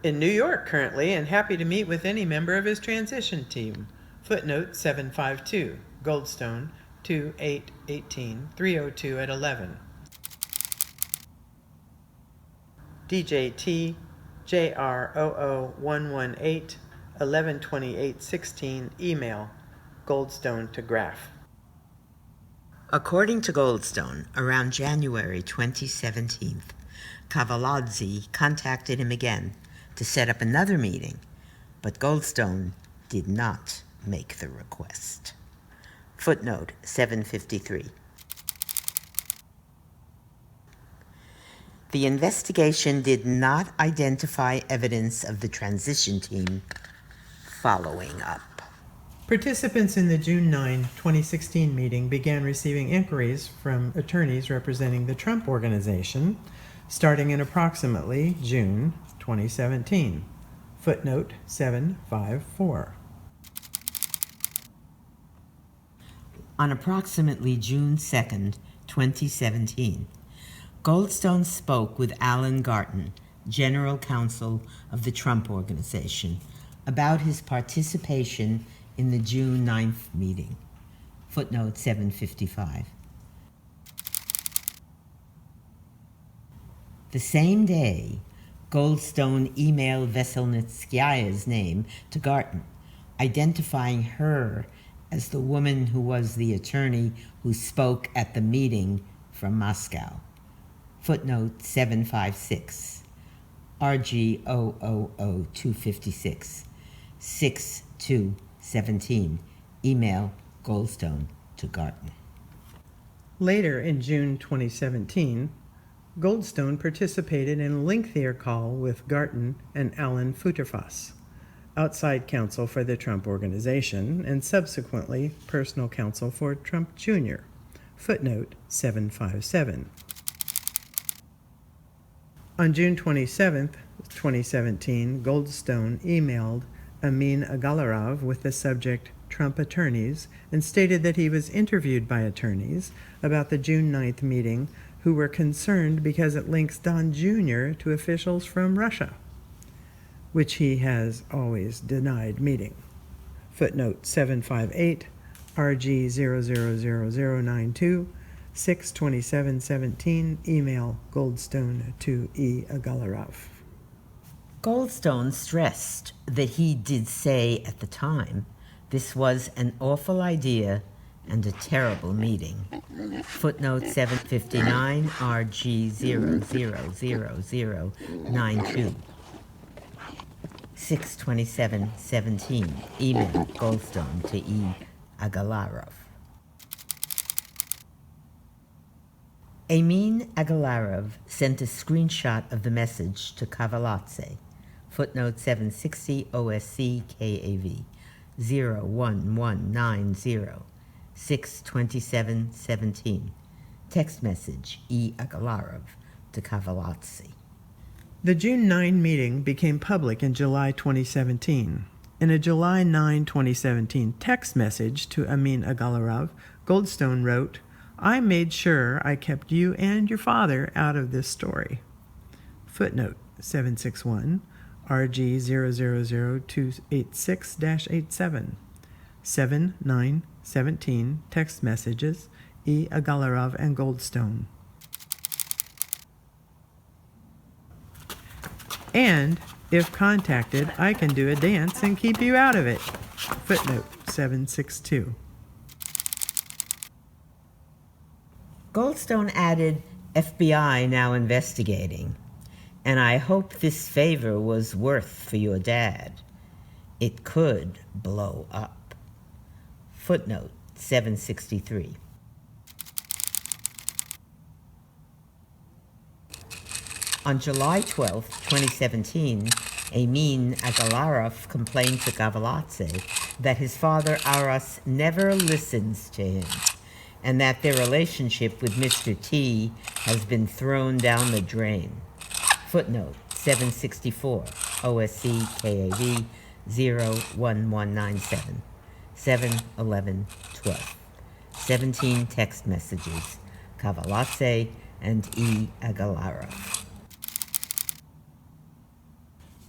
In New York currently and happy to meet with any member of his transition team. Footnote 752, Goldstone, 2/8/18, 302 at 11. DJT, JR00118, 11/28/16, email, Goldstone to Graf. According to Goldstone, around January 2017, Cavallazzi contacted him again to set up another meeting, but Goldstone did not make the request. Footnote 753. The investigation did not identify evidence of the transition team following up. Participants in the June 9, 2016 meeting began receiving inquiries from attorneys representing the Trump Organization starting in approximately June 2017. Footnote 754. On approximately June 2nd, 2017, Goldstone spoke with Alan Garten, General Counsel of the Trump Organization, about his participation in the June 9th meeting. Footnote 755. The same day, Goldstone emailed Veselnitskaya's name to Garten, identifying her as the woman who was the attorney who spoke at the meeting from Moscow. Footnote 756, RG 000-256, 6/2/17, email Goldstone to Garten. Later in June 2017, Goldstone participated in a lengthier call with Garten and Alan Futerfas, outside counsel for the Trump Organization and subsequently personal counsel for Trump Jr. Footnote 757. On June 27, 2017, Goldstone emailed Amin Agalarov with the subject Trump attorneys and stated that he was interviewed by attorneys about the June 9th meeting who were concerned because it links Don Jr. to officials from Russia, which he has always denied meeting. Footnote 758, RG 000092, 6/27/17, email Goldstone to E. Agalarov. Goldstone stressed that he did say at the time this was an awful idea and a terrible meeting. Footnote 759, RG 000092, 6/27/17, email Goldstone to E. Agalarov. Amin Agalarov sent a screenshot of the message to Cavallazzi. Footnote 760, OSC KAV 01190, 6/27/17. Text message E. Agalarov to Cavallazzi. The June 9 meeting became public in July 2017. In a July 9, 2017 text message to Amin Agalarov, Goldstone wrote, "I made sure I kept you and your father out of this story." Footnote 761, RG 000286-87, 7/9/17 text messages, E. Agalarov and Goldstone. And, if contacted, I can do a dance and keep you out of it. Footnote 762. Goldstone added, FBI now investigating, and I hope this favor was worth for your dad. It could blow up. Footnote 763. On July 12, 2017, Amin Agalarov complained to Cavallazzi that his father Aras never listens to him, and that their relationship with Mr. T has been thrown down the drain. Footnote 764, OSC KAV 01197, 7/11/12. 17 text messages, Cavallazzi and E. Agalarov.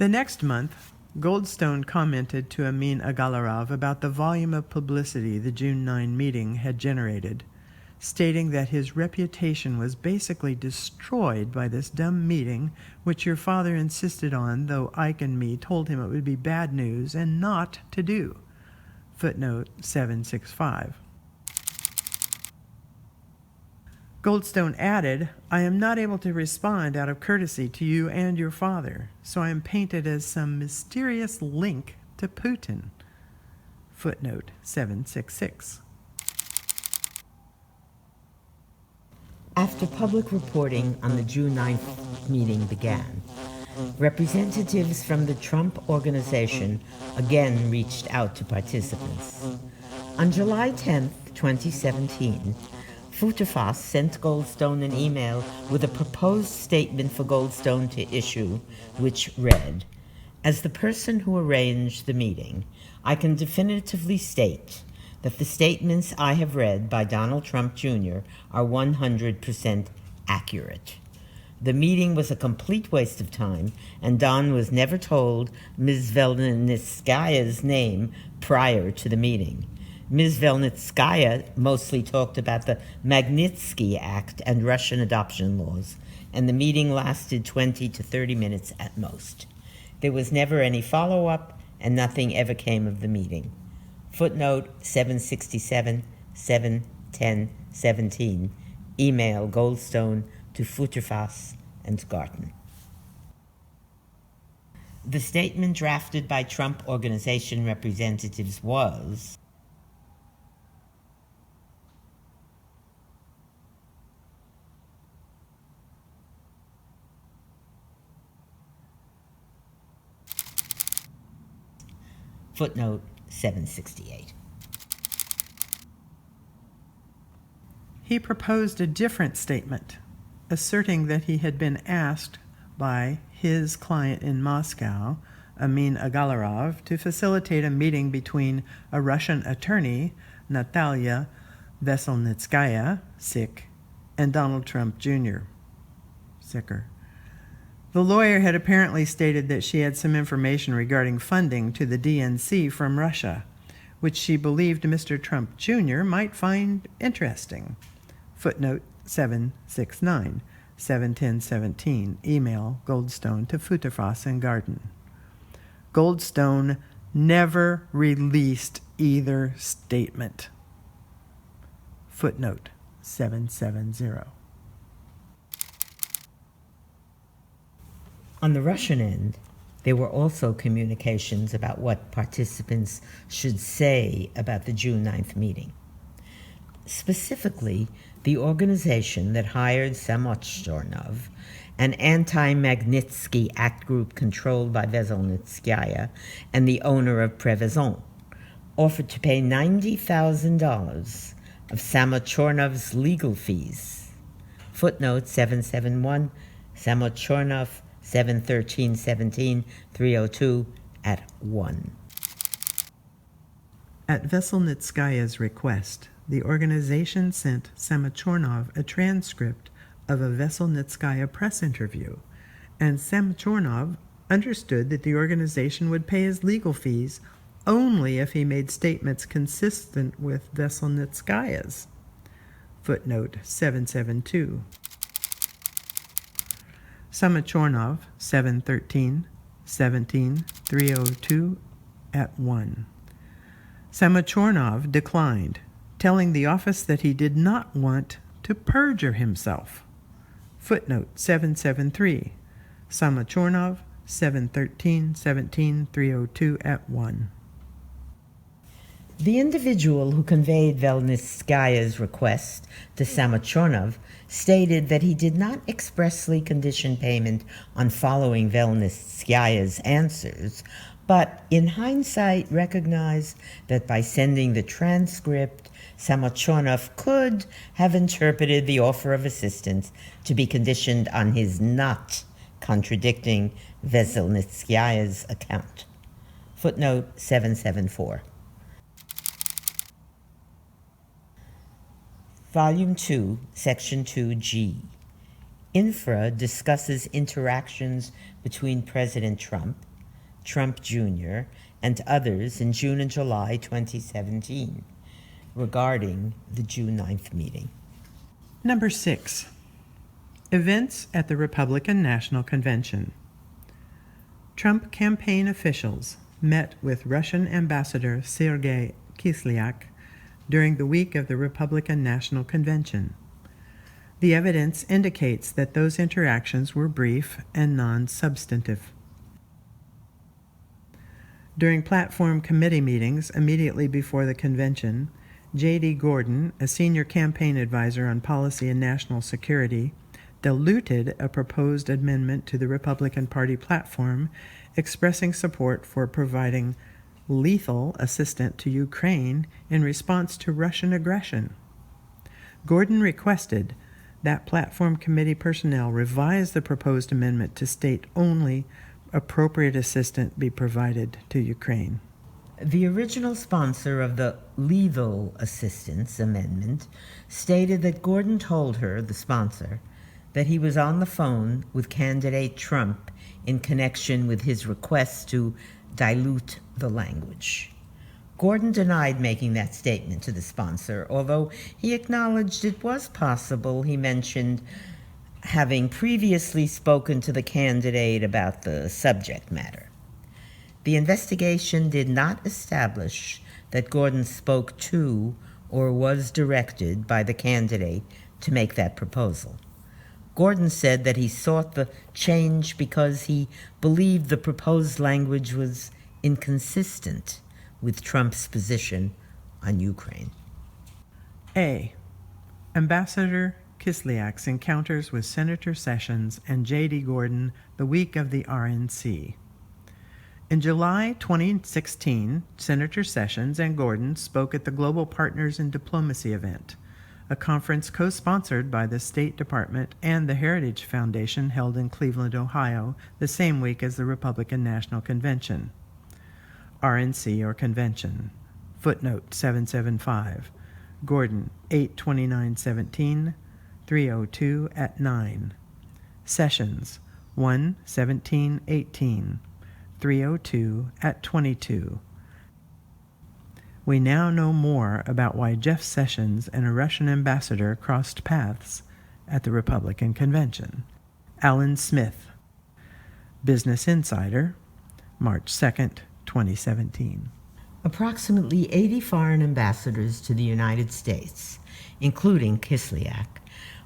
The next month, Goldstone commented to Amin Agalarov about the volume of publicity the June 9 meeting had generated, stating that his reputation was basically destroyed by this dumb meeting, which your father insisted on, though Ike and me told him it would be bad news and not to do. Footnote 765. Goldstone added, I am not able to respond out of courtesy to you and your father, so I am painted as some mysterious link to Putin. Footnote 766. After public reporting on the June 9th meeting began, representatives from the Trump Organization again reached out to participants. On July 10th, 2017, Futerfas sent Goldstone an email with a proposed statement for Goldstone to issue, which read, As the person who arranged the meeting, I can definitively state that the statements I have read by Donald Trump Jr. are 100% accurate. The meeting was a complete waste of time, and Don was never told Ms. Velnitskaya's name prior to the meeting. Ms. Velnitskaya mostly talked about the Magnitsky Act and Russian adoption laws, and the meeting lasted 20 to 30 minutes at most. There was never any follow-up, and nothing ever came of the meeting. Footnote 767, 710, 17. Email Goldstone to Futerfas and Garten. The statement drafted by Trump Organization representatives was, footnote 768. He proposed a different statement, asserting that he had been asked by his client in Moscow, Amin Agalarov, to facilitate a meeting between a Russian attorney, Natalia Veselnitskaya, sick, and Donald Trump Jr., sicker. The lawyer had apparently stated that she had some information regarding funding to the DNC from Russia, which she believed Mr. Trump Jr. might find interesting. Footnote 769, 71017, email Goldstone to Futerfas and Garten. Goldstone never released either statement. Footnote 770. On the Russian end, there were also communications about what participants should say about the June 9th meeting. Specifically, the organization that hired Samochornov, an anti-Magnitsky Act group controlled by Veselnitskaya and the owner of Prevezon, offered to pay $90,000 of Samochornov's legal fees. Footnote 771, Samochornov 713-17, 302 at 1. At Veselnitskaya's request, the organization sent Samochornov a transcript of a Veselnitskaya press interview, and Samochornov understood that the organization would pay his legal fees only if he made statements consistent with Veselnitskaya's. Footnote 772. Samochornov 713, 17, 302 at 1. Samochornov declined, telling the office that he did not want to perjure himself. Footnote 773. Samochornov 713, 17, 302 at 1. The individual who conveyed Velnitskaya's request to Samochornov stated that he did not expressly condition payment on following Velnitskaya's answers, but in hindsight recognized that by sending the transcript, Samochornov could have interpreted the offer of assistance to be conditioned on his not contradicting Veselnitskaya's account. Footnote 774. Volume 2, Section 2G. Infra discusses interactions between President Trump Trump Jr., and others in June and July 2017 regarding the June 9th meeting. Number 6. Events at the Republican National Convention. Trump campaign officials met with Russian Ambassador Sergei Kislyak during the week of the Republican National Convention. The evidence indicates that those interactions were brief and non-substantive. During platform committee meetings immediately before the convention, J.D. Gordon, a senior campaign advisor on policy and national security, diluted a proposed amendment to the Republican Party platform expressing support for providing lethal assistance to Ukraine in response to Russian aggression. Gordon requested that platform committee personnel revise the proposed amendment to state only appropriate assistance be provided to Ukraine. The original sponsor of the lethal assistance amendment stated that Gordon told her, the sponsor, that he was on the phone with candidate Trump in connection with his request to dilute the language. Gordon denied making that statement to the sponsor, although he acknowledged it was possible he mentioned having previously spoken to the candidate about the subject matter. The investigation did not establish that Gordon spoke to or was directed by the candidate to make that proposal. Gordon said that he sought the change because he believed the proposed language was inconsistent with Trump's position on Ukraine. A. Ambassador Kislyak's encounters with Senator Sessions and J.D. Gordon the week of the RNC. In July 2016, Senator Sessions and Gordon spoke at the Global Partners in Diplomacy event, a conference co-sponsored by the State Department and the Heritage Foundation held in Cleveland, Ohio, the same week as the Republican National Convention. RNC or Convention. Footnote 775. Gordon, 8/29/17, 302 at 9. Sessions, 1/17/18, 302 at 22. We now know more about why Jeff Sessions and a Russian ambassador crossed paths at the Republican Convention. Alan Smith, Business Insider, March 2nd, 2017. Approximately 80 foreign ambassadors to the United States, including Kislyak,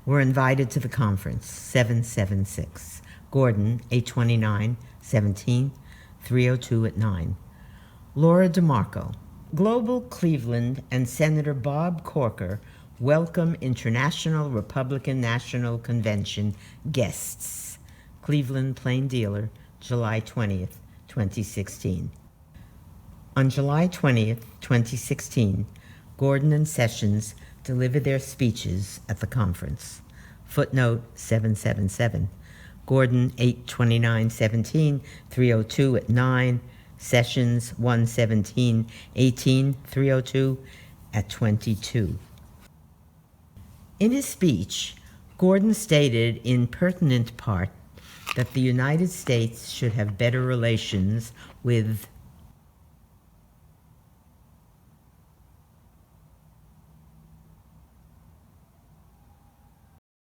were invited to the conference, 776. Gordon, 8/29/17, 302 at 9. Laura DeMarco, Global Cleveland and Senator Bob Corker welcome International Republican National Convention guests. Cleveland Plain Dealer, July 20th, 2016. On July 20th, 2016, Gordon and Sessions delivered their speeches at the conference. Footnote 777. Gordon, 8/29/17, 302 at 9. Sessions, 1/17/18, 302 at 22. In his speech, Gordon stated in pertinent part that the United States should have better relations with